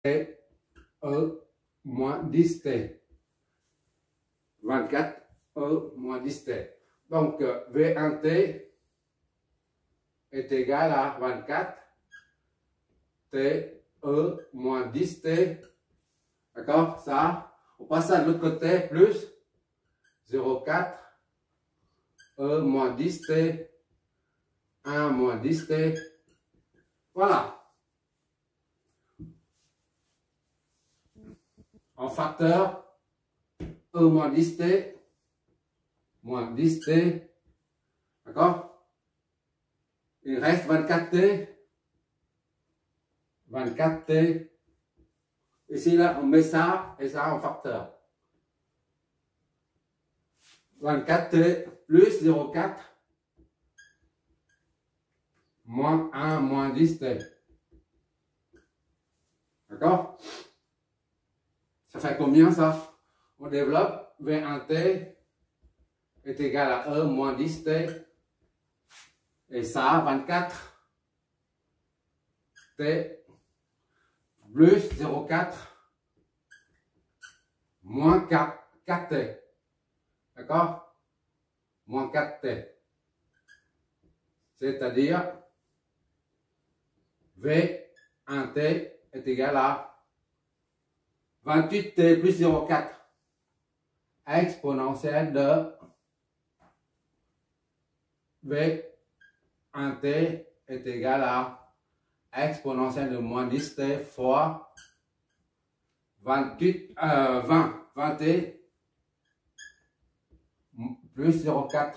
T, E, moins 10T. 24, E, moins 10T. Donc, V1T est égal à 24 T, E, moins 10T. D'accord? Ça, on passe à l'autre côté, plus 0,4 E, moins 10T. 1, moins 10T. Voilà. En facteur, E moins 10T, moins 10T, d'accord? Il reste 24T, 24T. Ici, là, on met ça et ça en facteur. 24T plus 0,4, moins 1, moins 10T. D'accord? Ça fait combien ça? On développe V1T est égal à E moins 10T. Et ça, 24 T plus 0,4 moins 4T. D'accord? Moins 4T. C'est-à-dire V1T est égal à 28T plus 0,4 exponentielle de V1T est égal à exponentielle de moins 10T fois 20T plus 0,4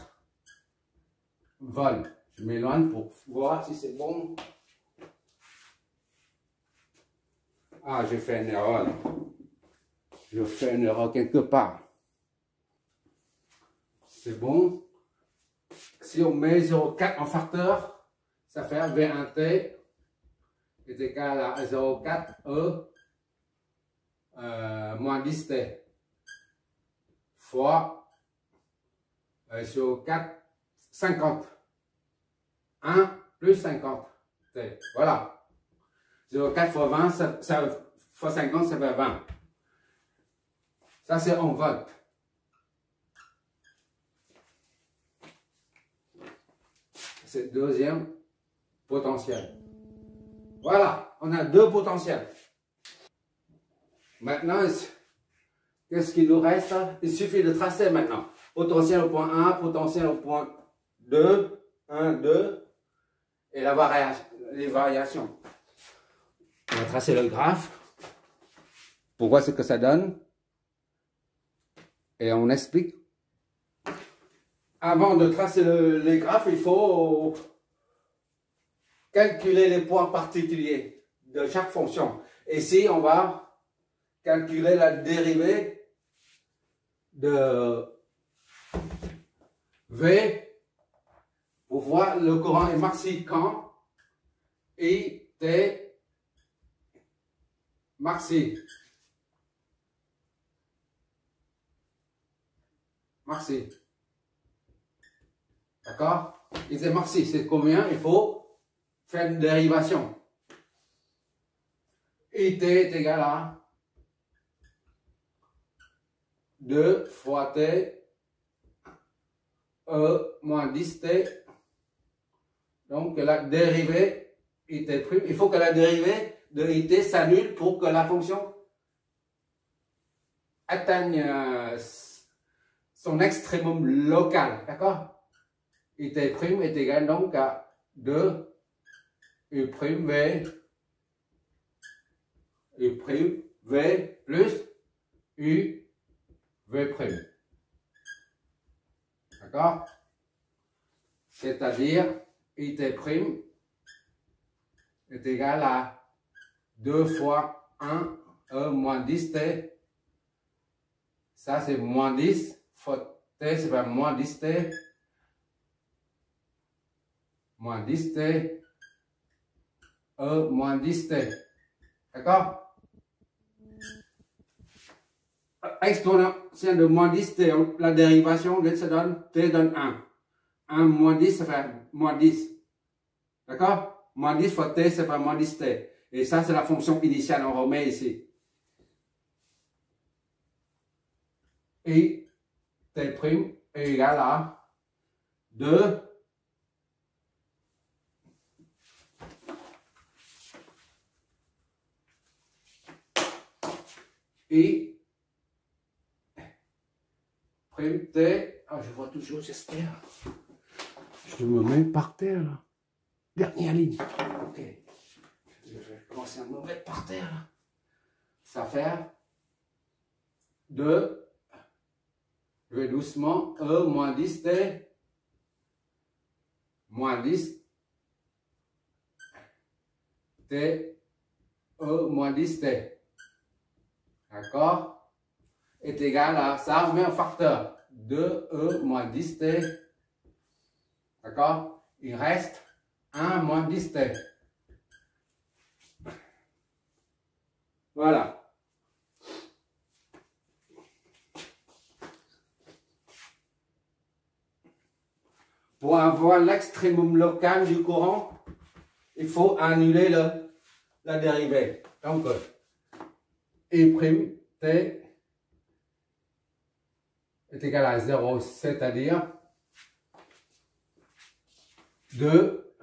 volts. Je m'éloigne pour voir si c'est bon. Ah, j'ai fait une erreur. Je fais une erreur quelque part. C'est bon. Si on met 0,4 en facteur, ça fait V1T est égal à 0,4 E moins 10T fois 0,4 50. 1 plus 50 T. Voilà. 0,4 fois 20, fois 50, ça fait 20. Ça, c'est en volts. C'est le deuxième potentiel. Voilà, on a deux potentiels. Maintenant, qu'est-ce qu'il nous reste? Il suffit de tracer maintenant. Potentiel au point 1, potentiel au point 2, 1, 2, et les variations. On va tracer le graphe pour voir ce que ça donne. Et on explique. Avant de tracer les graphes, il faut calculer les points particuliers de chaque fonction. Ici, on va calculer la dérivée de V pour voir le courant est maxi quand IT maxi. Maxi. D'accord? IT maxi, c'est combien? Il faut faire une dérivation. IT est égal à 2 fois T E moins 10T. Donc la dérivée IT prime, il faut que la dérivée de IT s'annule pour que la fonction atteigne son extrémum local. D'accord? IT prime est égal donc à 2 U prime V U prime V plus U V prime. D'accord? C'est-à-dire IT prime est égal à 2 fois 1 E moins 10T. Ça c'est moins 10 fois T, c'est pas moins 10T. Moins 10T. E moins 10T. D'accord? Exponentielle de moins 10T, la dérivation, ça donne T donne 1. 1 moins 10, ça fait moins 10. D'accord? Moins 10 fois T, ça fait moins 10T. Et ça, c'est la fonction initiale, on remet ici. Et t' est égal à 2 et prime t, ah, je vois toujours, j'espère. Je me mets par terre là. Dernière ligne. Ok. Je vais commencer à me mettre par terre là. Ça fait 2. Je vais doucement. E moins 10 t. Moins 10. T. E moins 10 t. D'accord? Est égal à ça. On met un facteur. 2E moins 10t. D'accord? Il reste 1 moins 10t. Voilà. Pour avoir l'extrémum local du courant, il faut annuler la dérivée. Donc, E' t est égal à 0, c'est-à-dire 2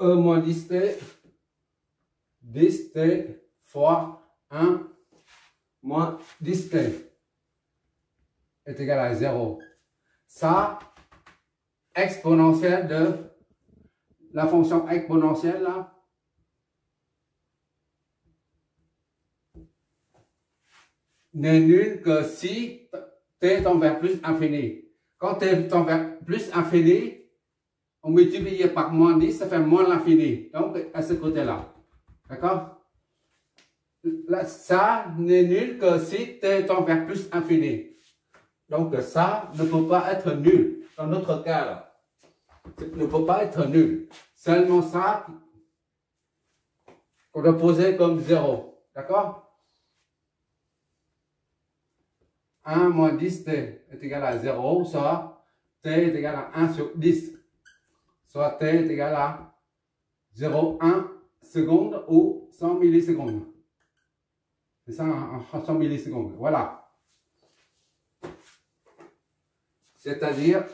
E moins 10t, 10t fois 1 moins 10t est égal à 0. Ça, exponentielle de la fonction exponentielle là, n'est nulle que si t tend vers plus infini. Quand t tend vers plus infini, on multiplie par moins 10, ça fait moins l'infini. Donc, à ce côté-là. D'accord? Ça n'est nul que si t tend vers plus infini. Donc, ça ne peut pas être nul. Dans notre cas, là, ça ne peut pas être nul. Seulement ça qu'on doit poser comme 0. D'accord? 1 moins 10t est égal à 0, soit t est égal à 1 sur 10. Soit t est égal à 0,1 seconde ou 100 millisecondes. C'est ça, en 100 millisecondes. Voilà. C'est-à-dire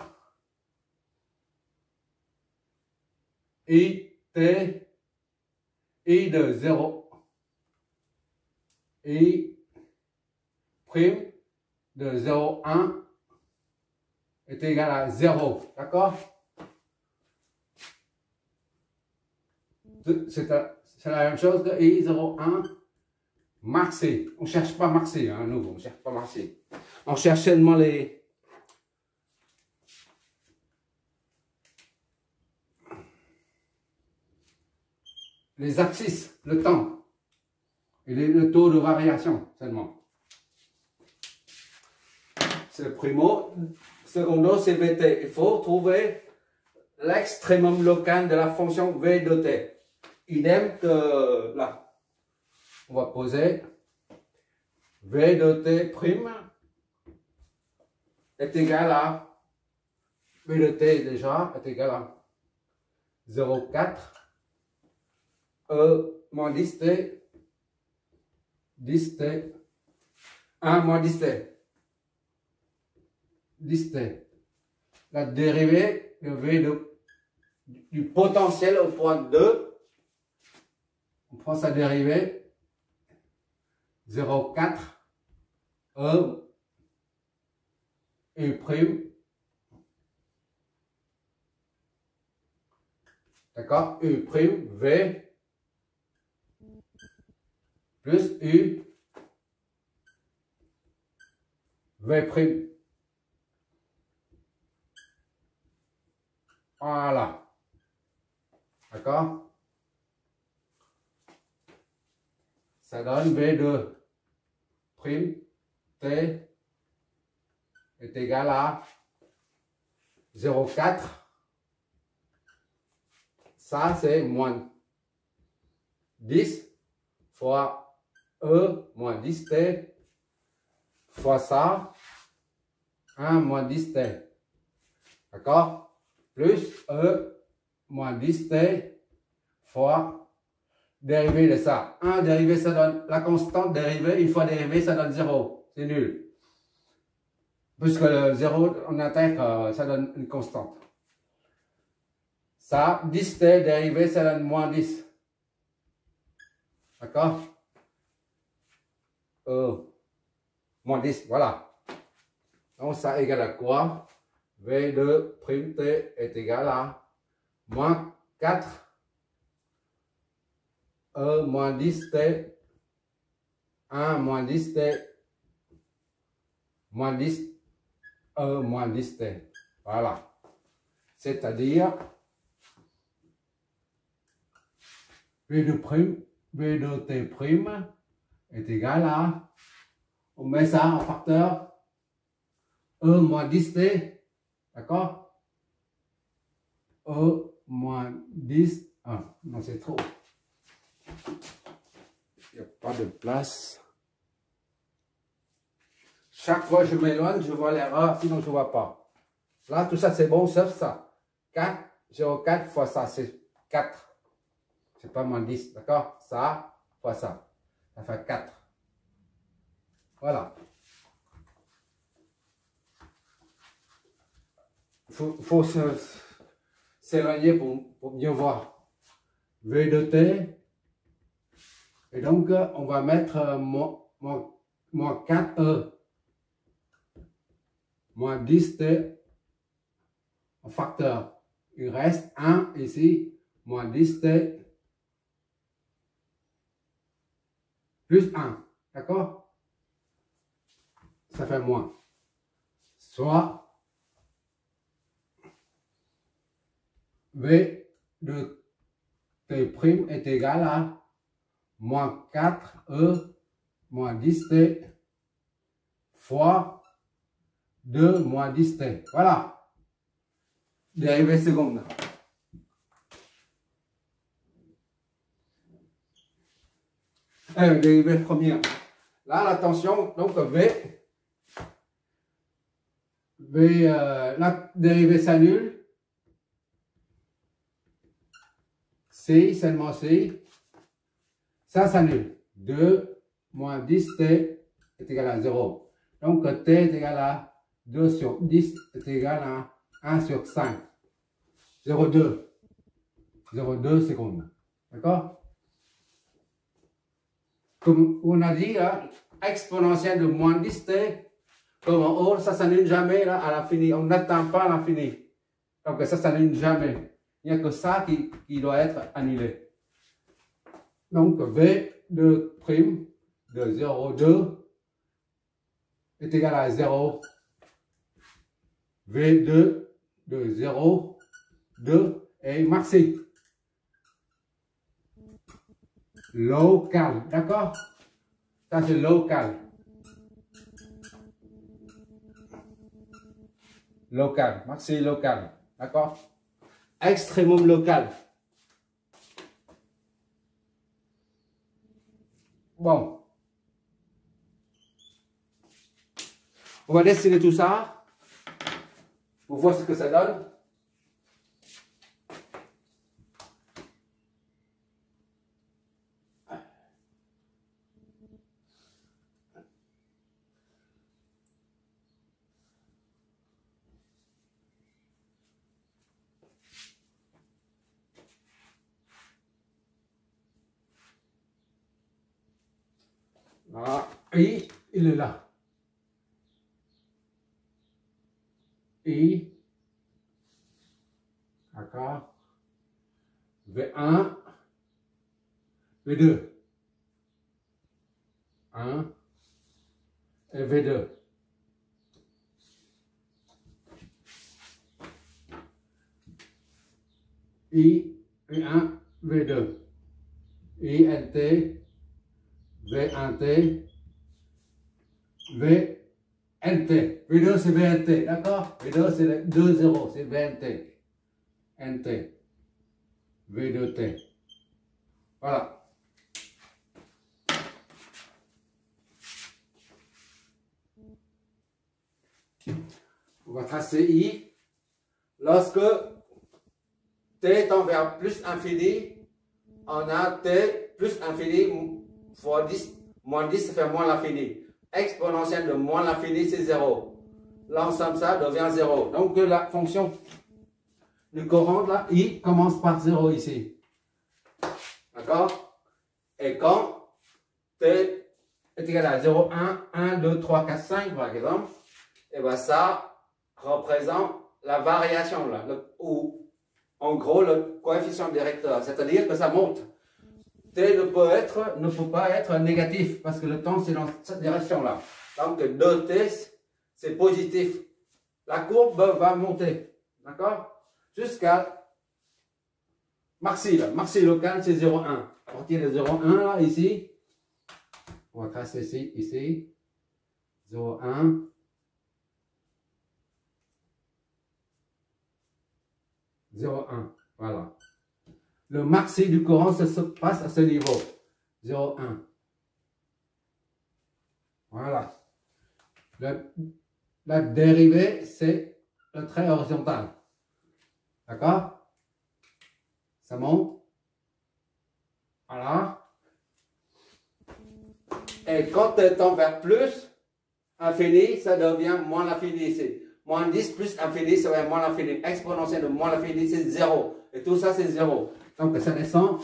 I de 0, I prime de 0,1 est égal à 0. D'accord? C'est la même chose que I 0,1 maxé. On ne cherche pas maxé, hein, nous, on ne cherche pas maxé. On cherche seulement les axes, le temps et le taux de variation seulement. C'est le primo. Secondo, c'est Vt. Il faut trouver l'extrémum local de la fonction V de t. Idem que là. On va poser V de t prime est égal à V de t déjà est égal à 0,4 E moins 10t 10t 1 moins 10t 10t. La dérivée de V du potentiel au point 2, on prend sa dérivée 0,4 E U prime. D'accord? U prime V plus U V prime. Voilà. D'accord? Ça donne V2 prime T est égal à 0,4. Ça, c'est moins 10 fois E moins 10T fois ça, 1 moins 10T. D'accord? Plus E moins 10T fois dérivée de ça. 1 dérivé, ça donne la constante dérivée. 1 fois dérivée, ça donne 0. C'est nul. Puisque le 0, on intègre, ça donne une constante. Ça, 10t dérivé, ça donne moins 10. D'accord? Moins 10, voilà. Donc ça égale à quoi? V de prime t est égal à moins 4 E moins 10t 1 moins 10t moins 10 E moins 10t. Voilà. C'est-à-dire V de t prime est égal à, on met ça en facteur E moins 10t, d'accord? E moins 10, non c'est trop. Il n'y a pas de place. Chaque fois que je m'éloigne, je vois l'erreur, sinon je ne vois pas. Là, tout ça c'est bon, sauf ça. 4, 0,4 fois ça, c'est 4. C'est pas moins 10, d'accord? Ça fois ça. Ça fait 4. Voilà. Faut s'éloigner pour bien voir. V de t. Et donc, on va mettre moins 4e. Moins 10t en facteur. Il reste 1 ici. Moins 10t. Plus 1. D'accord? Ça fait moins. Soit V de t' est égal à moins 4e moins 10t fois 2 moins 10t. Voilà. Dérivée seconde. Dérivée première. Là, la tension, donc la dérivée s'annule. C, seulement C. Ça s'annule. 2 moins 10t est égal à 0. Donc t est égal à 2 sur 10 est égal à 1 sur 5. 0,2. 0,2 secondes. D'accord? Comme on a dit, là, exponentielle de moins 10t, comme en haut, ça s'annule jamais là, à l'infini. On n'atteint pas l'infini. Donc ça s'annule jamais. Il n'y a que ça qui doit être annulé. Donc V de prime de 0,2 est égal à 0. V2 de 0,2 est maxi. Local, d'accord? Ça c'est local. Local, maxi local, d'accord? Extrémum local. Bon. On va dessiner tout ça pour voir ce que ça donne. Voilà. I, il est là. I, d'accord. V1, V2. 1 et V2. I, V1, V2. INT, V1T, VNT. V2 c'est VNT, d'accord? V2 c'est 2 0, c'est VNT. NT. V2T. Voilà. On va tracer I. Lorsque T tend vers plus infini, on a t plus infini fois 10, moins 10, ça fait moins l'infini. Exponentielle de moins l'infini, c'est 0. L'ensemble, ça devient 0. Donc, la fonction du courant, là, I commence par 0 ici. D'accord? Et quand t est égal à 0, 1, 1, 2, 3, 4, 5, par exemple, et bien ça représente la variation, là, ou en gros le coefficient directeur, c'est-à-dire que ça monte. T ne peut pas être négatif, parce que le temps c'est dans cette direction-là. Donc 2t, c'est positif. La courbe va monter, d'accord? Jusqu'à maxi, là. Maxi local, c'est 0,1. À partir de 0,1, là, ici, on va tracer ici, 0,1. 0,1. Voilà. Le maxi du courant se passe à ce niveau. 0,1. Voilà. La dérivée, c'est le trait horizontal. D'accord? Ça monte. Voilà. Et quand tu tends vers plus, infini, ça devient moins l'infini ici. Moins 10 plus infini, ça va être moins l'infini. Exponentielle de moins l'infini, c'est 0. Et tout ça, c'est 0. Donc, ça descend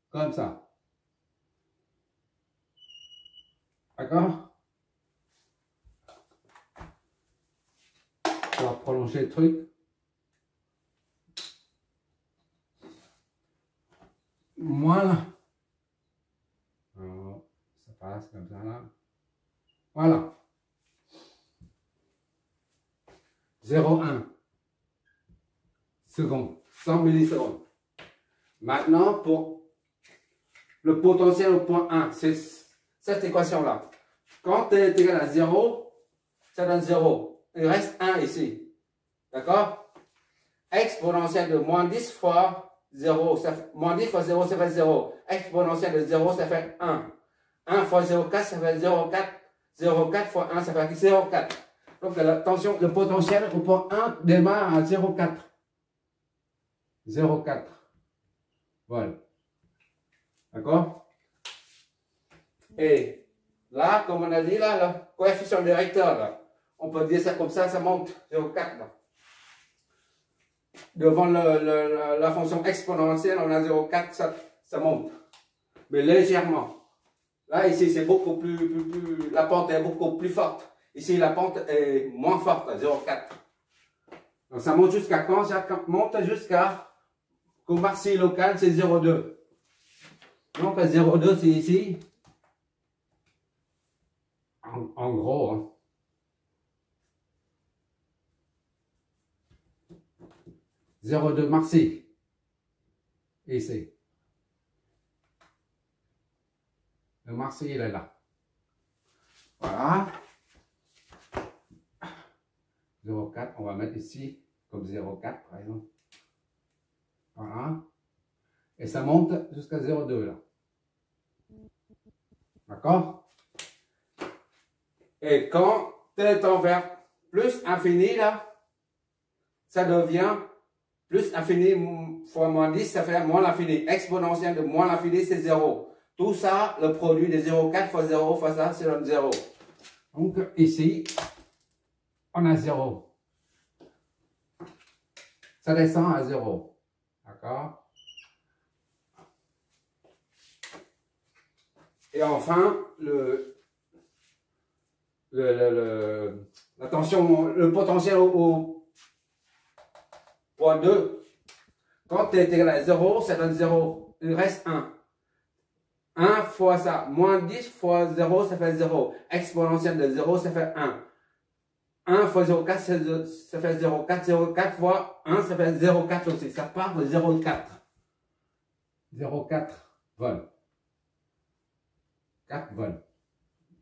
comme ça. D'accord? On va prolonger le truc. Voilà. Alors, ça passe comme ça là. Voilà. 0,1 secondes, 100 millisecondes. Maintenant, pour le potentiel au point 1, c'est cette équation-là. Quand t est égal à 0, ça donne 0. Il reste 1 ici. D'accord? Exponentielle de moins 10 fois 0, moins 10 fois 0, ça fait 0. Exponentielle de 0, ça fait 1. 1 fois 0,4, ça fait 0,4. 0,4 fois 1, ça fait 0,4. Donc, attention, le potentiel au point 1 démarre à 0,4. 0,4. Voilà. D'accord? Et là, comme on a dit, là, le coefficient directeur, là, on peut dire ça comme ça monte 0,4. Devant la fonction exponentielle, on a 0,4, ça monte. Mais légèrement. Là, ici, c'est beaucoup plus, la pente est beaucoup plus forte. Ici, la pente est moins forte, à 0,4. Donc, ça monte jusqu'à quand? Ça monte jusqu'à, qu'au maxi local, c'est 0,2. Donc, 0,2, c'est ici. En gros, hein. 0,2 maxi. Ici. Le maxi, il est là. Voilà. 0,4, on va mettre ici comme 0,4 par exemple. Voilà. Et ça monte jusqu'à 0,2 là. D'accord? Et quand t tend vers plus infini là, ça devient plus infini fois moins 10, ça fait moins l'infini. Exponentielle de moins l'infini, c'est 0. Tout ça, le produit de 0,4 fois 0 fois ça, c'est le 0. Donc ici, on a 0. Ça descend à 0. D'accord? Et enfin, la tension, le potentiel au point 2, quand t est égal à 0, ça donne 0. Il reste 1. 1 fois ça, moins 10 fois 0, ça fait 0. Exponentielle de 0, ça fait 1. 1 fois 0,4, ça fait 0,4. 0,4 fois 1, ça fait 0,4 aussi. Ça part de 0,4. 0,4 volts. 4 volts.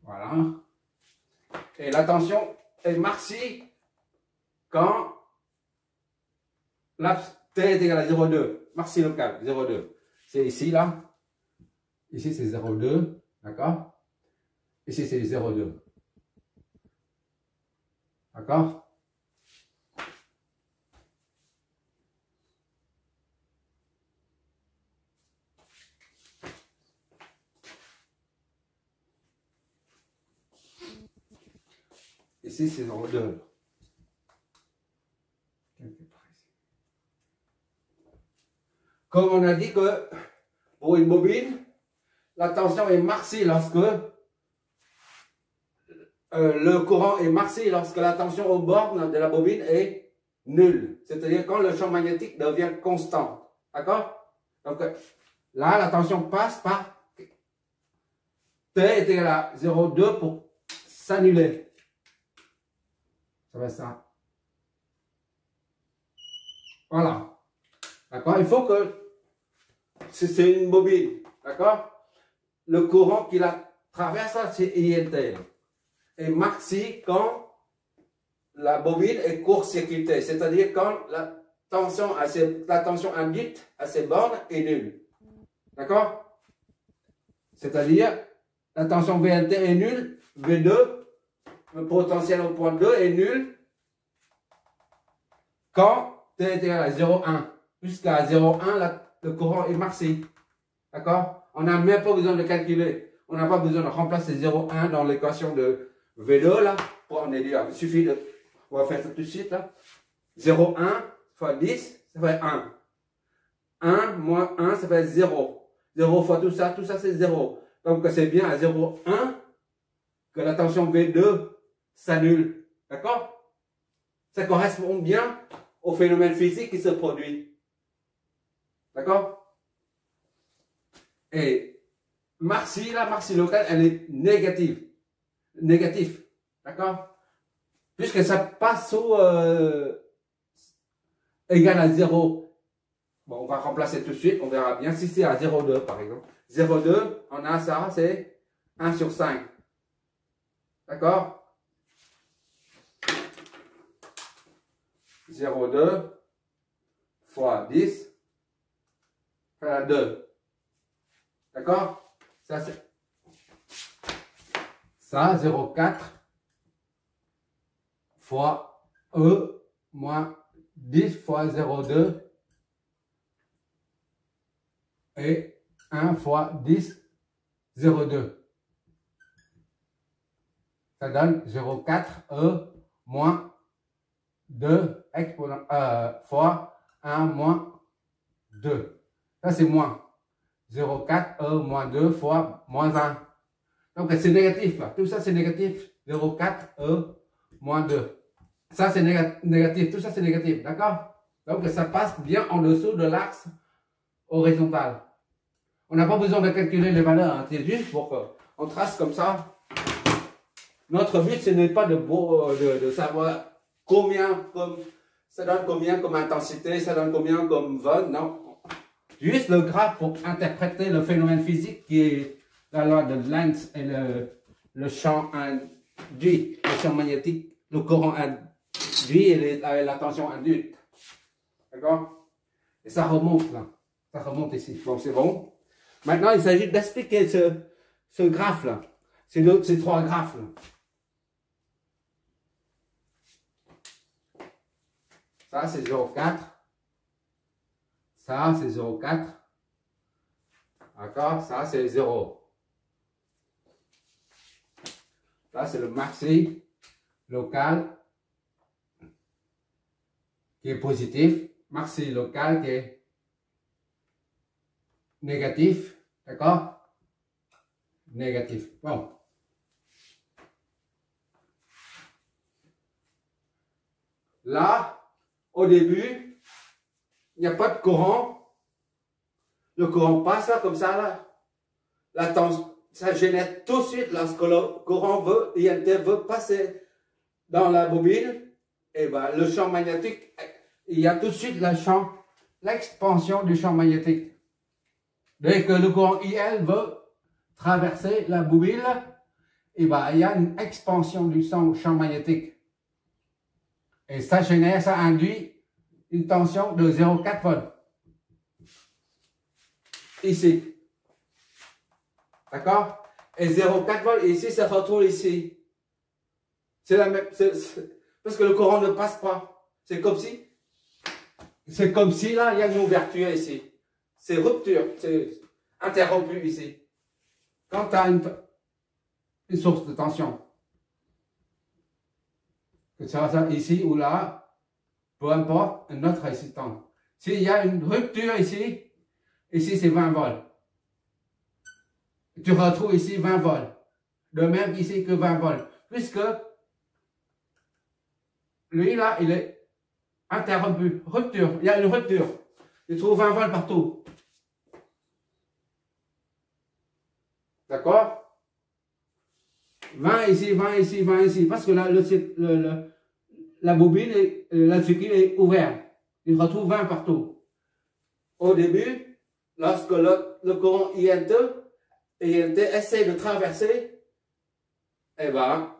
Voilà. Et la tension est maxi quand t est égal à 0,2. Maxi local, 0,2. C'est ici, là. Ici, c'est 0,2. D'accord? Ici, c'est 0,2. D'accord? Ici, c'est 0,2. Comme on a dit que pour une bobine, la tension est maxi lorsque le courant est maxi lorsque la tension au bord de la bobine est nulle. C'est-à-dire quand le champ magnétique devient constant. D'accord? Donc là, la tension passe par T est égal à 0,2 pour s'annuler. Ça va être ça. Voilà. D'accord? Il faut que c'est une bobine. D'accord? Le courant qui la traverse, c'est INT. Et maxi quand la bobine est court-circuitée. C'est-à-dire quand la tension induite à ces bornes est nulle. D'accord? C'est-à-dire la tension VNT est nulle, V2, le potentiel au point 2 est nul quand T est égal à 0,1. Jusqu'à 0,1, le courant est maxi. D'accord? On n'a même pas besoin de calculer. On n'a pas besoin de remplacer 0,1 dans l'équation de V2 là. Pour en dire, il suffit de. On va faire ça tout de suite là. 0,1 fois 10, ça fait 1. 1 moins 1, ça fait 0. 0 fois tout ça c'est 0. Donc c'est bien à 0,1 que la tension V2 s'annule. D'accord? Ça correspond bien au phénomène physique qui se produit. D'accord? Et maxi, la maxi locale, elle est négative. Négatif. D'accord? Puisque ça passe au égal à 0. Bon, on va remplacer tout de suite, on verra bien. Si c'est à 0,2 par exemple. 0,2, on a ça, c'est 1 sur 5. D'accord? 0,2 fois 10, ça 2. D'accord? Ça, c'est ça, 0,4 fois E moins 10 fois 0,2 et 1 fois 10, 0,2. Ça donne 0,4 E moins 2 fois 1 moins 2. Ça, c'est moins. 0,4 E moins 2 fois moins 1. Donc, c'est négatif. Là. Tout ça, c'est négatif. 0,4 E moins 2. Ça, c'est négatif. Tout ça, c'est négatif. D'accord? Donc, ça passe bien en dessous de l'axe horizontal. On n'a pas besoin de calculer les valeurs. Hein. C'est juste pour qu'on trace comme ça. Notre but, ce n'est pas de savoir combien, ça donne combien comme intensité, ça donne combien comme vol. Non. Juste le graphe pour interpréter le phénomène physique qui est la loi de Lenz et le champ induit, le champ magnétique, le courant induit et la tension induite. D'accord? Et ça remonte là. Ça remonte ici. Bon, c'est bon. Maintenant, il s'agit d'expliquer ce graphe là. Ces trois graphes là. Ça, c'est 0,4. Ça, c'est 0,4. D'accord? Ça, c'est 0. Là, c'est le maxi local qui est positif. Maxi local qui est négatif. D'accord? Négatif. Bon. Là, au début, il n'y a pas de courant. Le courant passe là, comme ça, là. La tension, ça génère tout de suite lorsque le courant INT veut passer dans la bobine. Et ben, le champ magnétique, il y a tout de suite l'expansion du champ magnétique. Dès que le courant IL veut traverser la bobine, et ben, il y a une expansion du champ magnétique. Et ça génère, ça induit une tension de 0,4 volts. Ici. D'accord? Et 0,4 volts ici, ça retrouve ici. C'est la même. Parce que le courant ne passe pas. C'est comme si. C'est comme si là, il y a une ouverture ici. C'est rupture. C'est interrompu ici. Quand tu as une source de tension. que ce soit ici ou là, peu importe, une autre résistance. S'il y a une rupture ici c'est 20 volts. Tu retrouves ici 20 volts. De même ici que 20 volts. Puisque lui là, il est interrompu. Rupture. Il y a une rupture. Tu trouves 20 volts partout. D'accord? 20 ici, 20 ici, 20 ici. Parce que là, la bobine, le circuit est ouvert. Il retrouve 20 partout. Au début, lorsque le courant INT essaie de traverser, eh ben,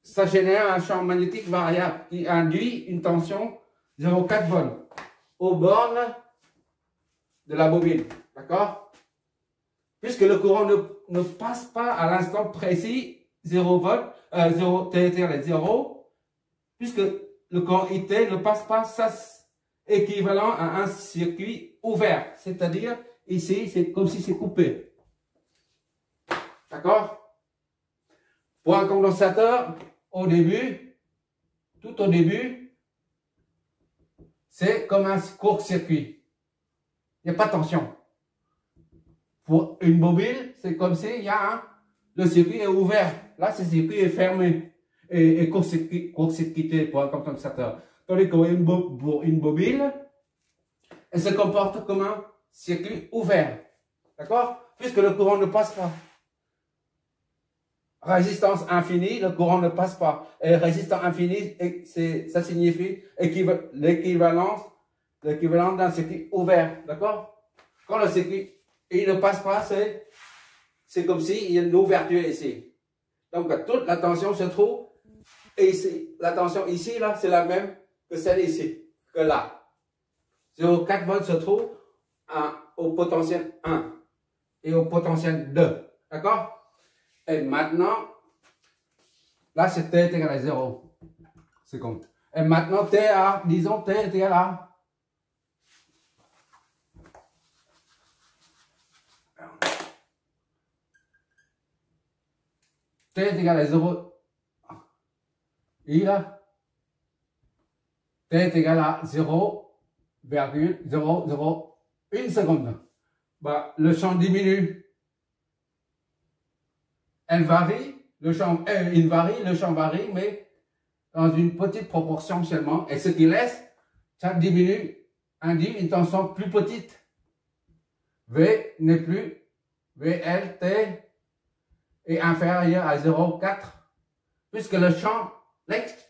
ça génère un champ magnétique variable qui induit une tension 0,4 volts aux bornes de la bobine. D'accord? Puisque le courant ne passe pas à l'instant précis 0 volts, 0, T 0, puisque le courant IT ne passe pas, ça c'est équivalent à un circuit ouvert. C'est-à-dire, ici, c'est comme si c'est coupé. D'accord? Pour un condensateur, au début, tout au début, c'est comme un court-circuit. Il n'y a pas de tension. Pour une bobine, c'est comme si le circuit est ouvert. Là, ce circuit est fermé et court-circuité pour un condensateur. Tandis que pour une bobine, elle se comporte comme un circuit ouvert. D'accord? Puisque le courant ne passe pas. Résistance infinie, le courant ne passe pas. Et résistance infinie, ça signifie l'équivalent d'un circuit ouvert. D'accord? Quand le circuit il ne passe pas, c'est comme s'il y a une ouverture ici. Donc toute la tension se trouve ici. La tension ici, là, c'est la même que celle ici, que là. 0,4 volts se trouve au potentiel 1 et au potentiel 2. D'accord? Et maintenant, là c'est T est égal à 0. C'est con. Et maintenant, disons T est égal à T est égal à 0. Et là, T est égal à 0,001 seconde. Bah, le champ diminue. Il varie, le champ varie, mais dans une petite proportion seulement. Et ce qui laisse, ça diminue, induit une tension plus petite. V n'est plus, VLT est inférieur à 0,4, puisque le champ, l'expansion